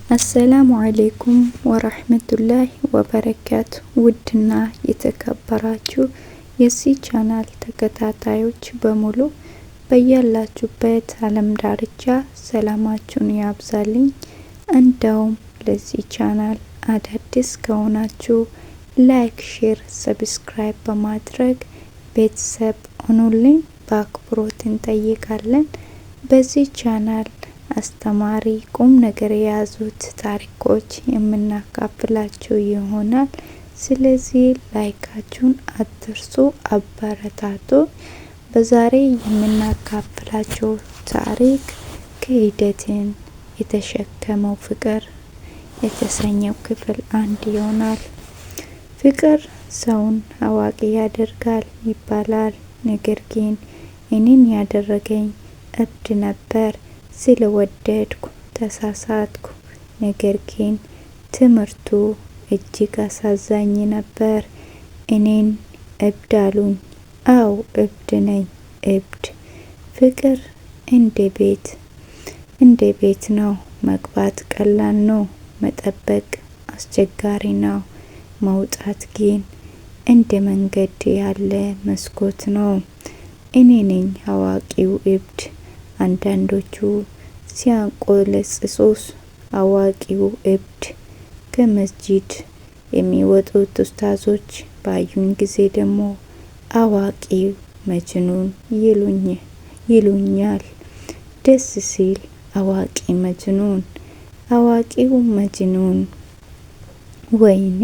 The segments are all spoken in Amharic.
አሰላሙ አለይኩም ወራህመቱላሂ ወበረካቱ። ውድና የተከበራችሁ የዚህ ቻናል ተከታታዮች በሙሉ በያላችሁበት ዓለም ዳርቻ ሰላማችሁን ያብዛልኝ። እንደውም ለዚህ ቻናል አዳዲስ ከሆናችሁ ላይክ፣ ሼር፣ ሰብስክራይብ በማድረግ ቤተሰብ ሆኑልኝ በአክብሮት እንጠይቃለን። በዚህ ቻናል አስተማሪ ቁም ነገር የያዙት ታሪኮች የምናካፍላችሁ ይሆናል። ስለዚህ ላይካችሁን አትርሱ፣ አበረታቱ። በዛሬ የምናካፍላችሁ ታሪክ ክህደትን የተሸከመው ፍቅር የተሰኘው ክፍል 1 ይሆናል። ፍቅር ሰውን አዋቂ ያደርጋል ይባላል። ነገር ግን እኔን ያደረገኝ እብድ ነበር። ስለወደድኩ ተሳሳትኩ። ነገር ግን ትምህርቱ እጅግ አሳዛኝ ነበር። እኔን እብድ አሉኝ። አው እብድ ነኝ፣ እብድ። ፍቅር እንደ ቤት ነው። መግባት ቀላል ነው፣ መጠበቅ አስቸጋሪ ነው። መውጣት ግን እንደ መንገድ ያለ መስኮት ነው። እኔ ነኝ አዋቂው እብድ። አንዳንዶቹ ሲያንቆለጽሱስ አዋቂው እብድ። ከመስጂድ የሚወጡት ኡስታዞች ባዩኝ ጊዜ ደግሞ አዋቂው መጅኑን ይሉኛል። ደስ ሲል አዋቂ መጅኑን፣ አዋቂው መጅኑን። ወይኔ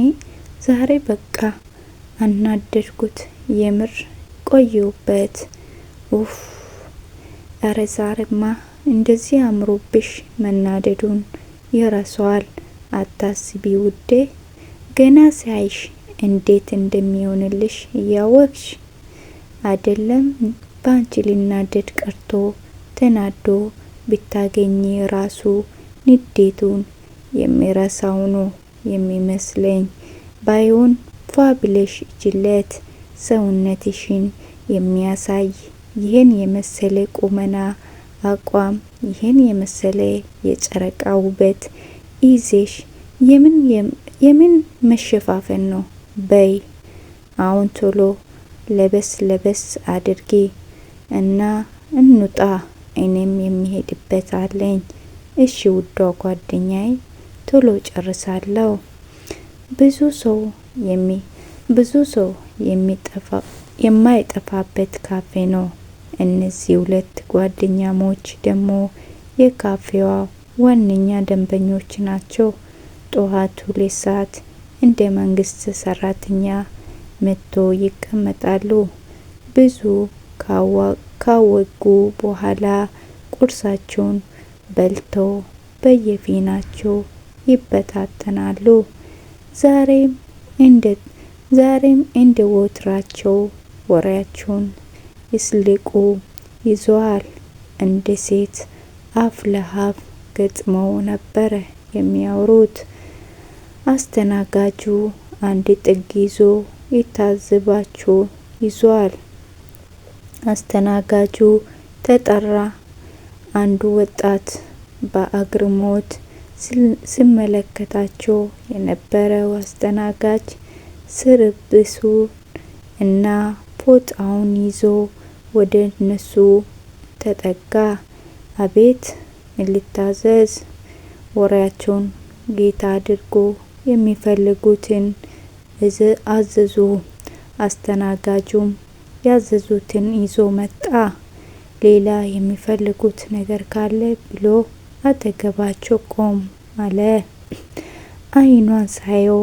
ዛሬ በቃ አናደድኩት። የምር ቆየሁበት። ኡፍ ኧረ ዛሬማ እንደዚህ አምሮብሽ መናደዱን ይረሳዋል። አታስቢ ውዴ፣ ገና ሲያይሽ እንዴት እንደሚሆንልሽ እያወቅሽ አይደለም። ባንቺ ሊናደድ ቀርቶ ተናዶ ብታገኝ ራሱ ንዴቱን የሚረሳው ነው የሚመስለኝ። ባይሆን ፏ ብለሽ እጅለት ሰውነትሽን የሚያሳይ ይህን የመሰለ ቁመና አቋም፣ ይህን የመሰለ የጨረቃ ውበት ይዘሽ የምን መሸፋፈን ነው? በይ አሁን ቶሎ ለበስ አድርጊ እና እንውጣ። እኔም የሚሄድበት አለኝ። እሺ ውዷ ጓደኛዬ፣ ቶሎ ጨርሳለሁ። ብዙ ሰው የማይጠፋበት ካፌ ነው። እነዚህ 2 ጓደኛሞች ደግሞ የካፌዋ ዋነኛ ደንበኞች ናቸው። ጠዋት 2 ሰዓት እንደ መንግስት ሰራተኛ መጥቶ ይቀመጣሉ። ብዙ ካወጉ በኋላ ቁርሳቸውን በልተው በየፊናቸው ይበታተናሉ። ዛሬም እንደ ወትራቸው ወሬያቸውን ይስልቁ ይዘዋል። እንደ ሴት አፍ ለአፍ ገጥመው ነበር የሚያወሩት። አስተናጋጁ አንድ ጥግ ይዞ ይታዘባቸው ይዟል። አስተናጋጁ ተጠራ። አንዱ ወጣት በአግርሞት ሲመለከታቸው የነበረው አስተናጋጅ ስርብሱ እና ፎጣውን ይዞ ወደ እነሱ ተጠጋ። አቤት ልታዘዝ? ወሬያቸውን ጌታ አድርጎ የሚፈልጉትን አዘዙ። አስተናጋጁም ያዘዙትን ይዞ መጣ። ሌላ የሚፈልጉት ነገር ካለ ብሎ አጠገባቸው ቆም አለ። አይኗን ሳየው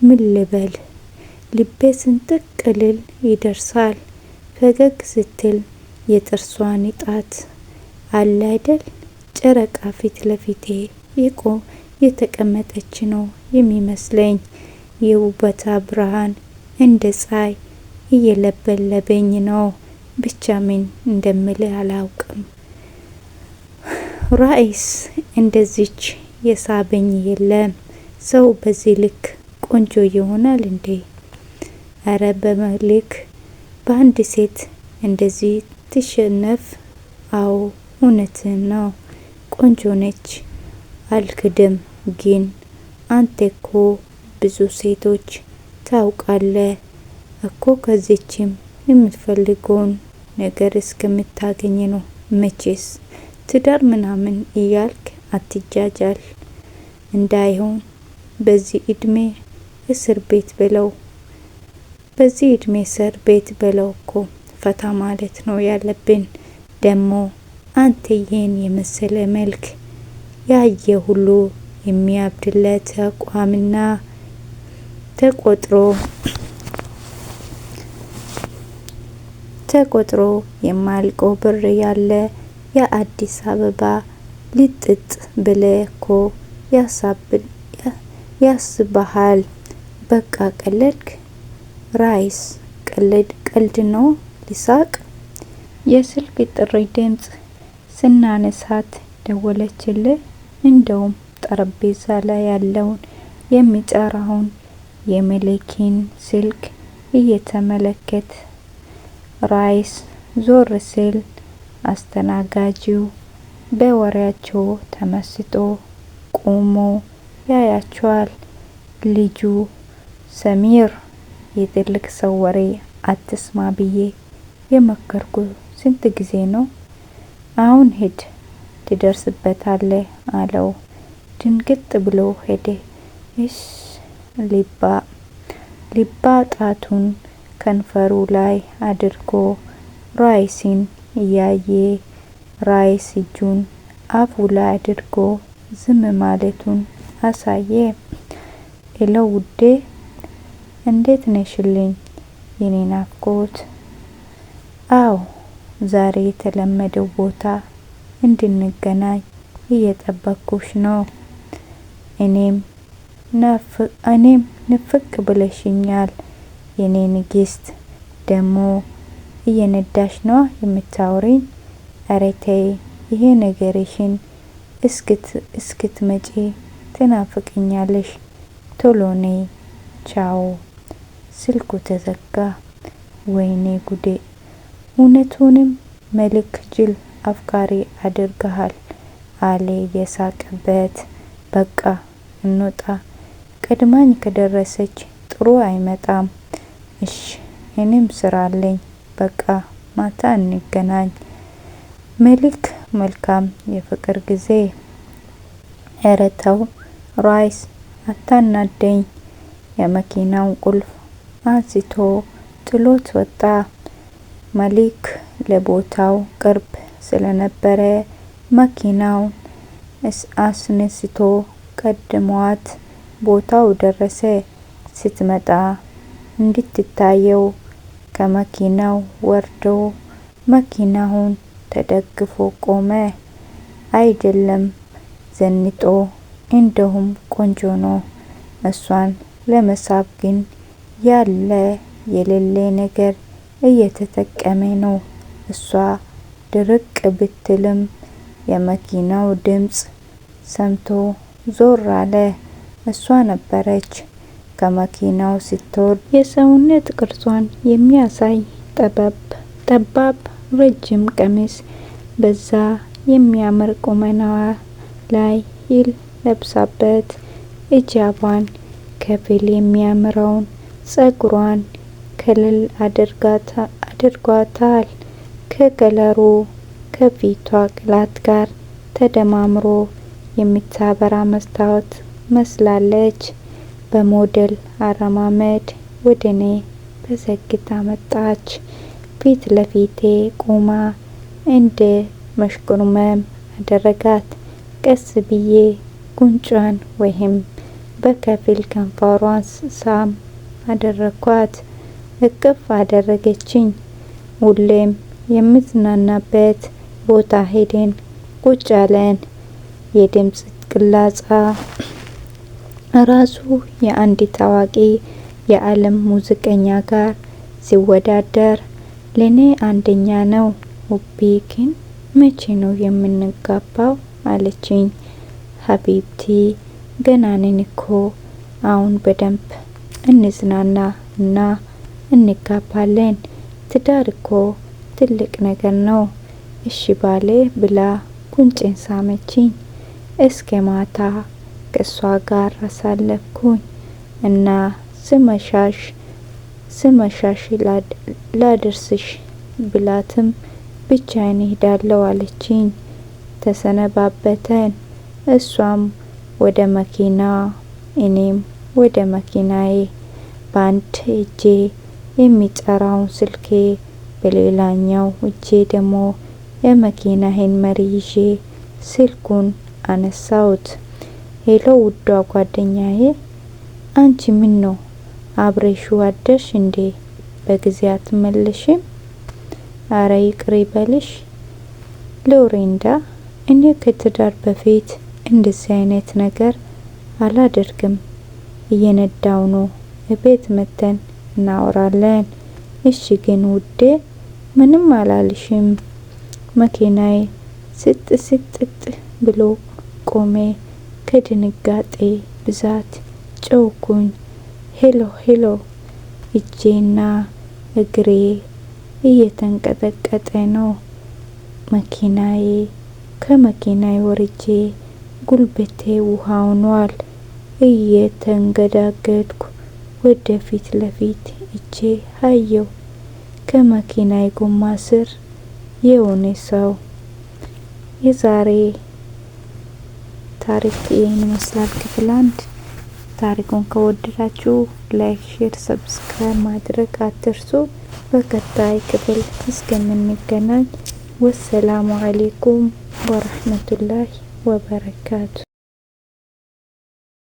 ምን ልበል? ልቤ ስንጥቅ ልል ይደርሳል። ፈገግ ስትል የጥርሷን ጣት አለ አይደል? ጨረቃ ፊት ለፊቴ የተቀመጠች ነው የሚመስለኝ። የውበታ ብርሃን እንደ ፀሐይ እየለበለበኝ ነው። ብቻ ምን እንደምልህ አላውቅም። ራይስ እንደዚች የሳበኝ የለም። ሰው በዚህ ልክ ቆንጆ ይሆናል እንዴ? አረ በመልክ በአንድ ሴት እንደዚህ ትሸነፍ? አዎ እውነትን ነው። ቆንጆ ነች፣ አልክድም። ግን አንተ እኮ ብዙ ሴቶች ታውቃለህ እኮ ከዚችም የምትፈልገውን ነገር እስከምታገኝ ነው። መቼስ ትዳር ምናምን እያልክ አትጃጃል እንዳይሆን በዚህ እድሜ እስር ቤት ብለው በዚህ እድሜ እስር ቤት ብለው እኮ ፈታ ማለት ነው ያለብን። ደግሞ አንተ ይሄን የመሰለ መልክ ያየ ሁሉ የሚያብድለት አቋምና ተቆጥሮ የማልቀው ብር ያለ የአዲስ አበባ ልጥጥ ብለኮ ያስባሃል። በቃ ቀለድክ ራይስ ቀልድ ነው ሊሳቅ። የስልክ ጥሪ ድምጽ ስናነሳት ደወለችልህ። እንደውም ጠረጴዛ ላይ ያለውን የሚጠራውን የመለኪን ስልክ እየተመለከተ ራይስ ዞር ሲል አስተናጋጂው በወሬያቸው ተመስጦ ቆሞ ያያቸዋል። ልጁ ሰሚር የትልቅ ሰው ወሬ አትስማ ብዬ የመከርኩ ስንት ጊዜ ነው? አሁን ሂድ ትደርስበታለህ አለው። ድንግጥ ብሎ ሄደ። እሽ ሊባ ጣቱን ከንፈሩ ላይ አድርጎ ራይስን እያየ ራይስ እጁን አፉ ላይ አድርጎ ዝም ማለቱን አሳየ። ሄሎ ውዴ እንዴት ነሽልኝ የኔ ናፍቆት? አዎ ዛሬ የተለመደው ቦታ እንድንገናኝ እየጠበቅኩሽ ነው። እኔም ንፍቅ ብለሽኛል የኔ ንግስት። ደሞ እየነዳሽ ነው የምታወሪኝ? ኧረ ተይ ይሄ ነገርሽን እስክትመጪ ትናፍቅኛለሽ። ቶሎ ነይ ቻው። ስልኩ ተዘጋ። ወይኔ ጉዴ! እውነቱንም መልክ ጅል አፍቃሪ አድርገሃል አለ የሳቀበት። በቃ እንውጣ፣ ቀድማኝ ከደረሰች ጥሩ አይመጣም። እሽ እኔም ስራ አለኝ፣ በቃ ማታ እንገናኝ። መልካም የፍቅር ጊዜ። ኧረ ተው ራይስ አታናደኝ። የመኪናውን ቁልፍ አንስቶ ጥሎት ወጣ። መሊክ ለቦታው ቅርብ ስለነበረ መኪናውን አስነስቶ ቀድሟት ቦታው ደረሰ። ስትመጣ እንድትታየው ከመኪናው ወርዶ መኪናውን ተደግፎ ቆመ። አይደለም ዘንጦ እንደውም ቆንጆ ነው። እሷን ለመሳብ ግን ያለ የሌለ ነገር እየተጠቀመ ነው። እሷ ድርቅ ብትልም የመኪናው ድምጽ ሰምቶ ዞር አለ። እሷ ነበረች። ከመኪናው ስትወርድ የሰውነት ቅርጿን የሚያሳይ ጠባብ ረጅም ቀሚስ በዛ የሚያምር ቁመናዋ ላይ ለብሳበት ሂጃቧን ከፊል የሚያምረውን ጸጉሯን ከልል አድርጓታል። ከከለሩ ከፊቷ ቅላት ጋር ተደማምሮ የምታበራ መስታወት መስላለች። በሞዴል አረማመድ ወደኔ በዘግታ መጣች። ፊት ለፊቴ ቆማ እንደ መሽኮርመም አደረጋት። ቀስ ብዬ ጉንጯን ወይም በከፊል ከንፈሯን ሳም አደረኳት። እቅፍ አደረገችኝ። ሁሌም የምዝናናበት ቦታ ሄደን ቁጭ አለን። የድምጽ ቅላጻ ራሱ የአንድ ታዋቂ የዓለም ሙዚቀኛ ጋር ሲወዳደር ለኔ አንደኛ ነው። ውቤ ግን መቼ ነው የምንጋባው አለችኝ። ሀቢብቲ ገና ነን እኮ አሁን በደንብ እንዝናና እና እንጋባለን። ትዳር እኮ ትልቅ ነገር ነው። እሺ ባለ ብላ ጉንጬን ሳመችኝ። እስከ ማታ ከሷ ጋር አሳለፍኩኝ እና ስመሻሽ ላደርስሽ ብላትም ብቻዬን እሄዳለሁ አለችኝ። ተሰነባበተን። እሷም ወደ መኪና እኔም ወደ መኪናዬ። በአንድ እጄ የሚጠራውን ስልኬ በሌላኛው እጄ ደግሞ የመኪናዬን መሪ ይዤ ስልኩን አነሳሁት። ሄሎ ውዷ ጓደኛዬ፣ አንቺ ምን ነው አብረሽው አደርሽ እንዴ? በጊዜ አትመለሽም? አረ ይቅር ይበልሽ ሎሬንዳ፣ እኔ ከትዳር በፊት እንደዚህ አይነት ነገር አላደርግም። እየነዳው ነው፣ ቤት መተን እናወራለን። እሺ ግን ውዴ ምንም አላልሽም? መኪናዬ ስጥ ብሎ ቆሜ። ከድንጋጤ ብዛት ጮኩኝ። ሄሎ እጄና እግሬ እየተንቀጠቀጠ ነው። መኪናዬ ከመኪናዬ ወርጄ ጉልበቴ ውሃ ሆኗል። እየተንገዳገድኩ ወደ ፊት ለፊት እጄ አየው። ከመኪናዬ ጎማ ስር የሆነ ሰው። የዛሬ ታሪክ ይህን ይመስላል። ክፍል 1። ታሪኩን ከወደዳችሁ ላይክ፣ ሼር፣ ሰብስክራይብ ማድረግ አትርሱ። በቀጣይ ክፍል እስከምንገናኝ ወሰላሙ አለይኩም ወራህመቱላሂ ወበረካቱ።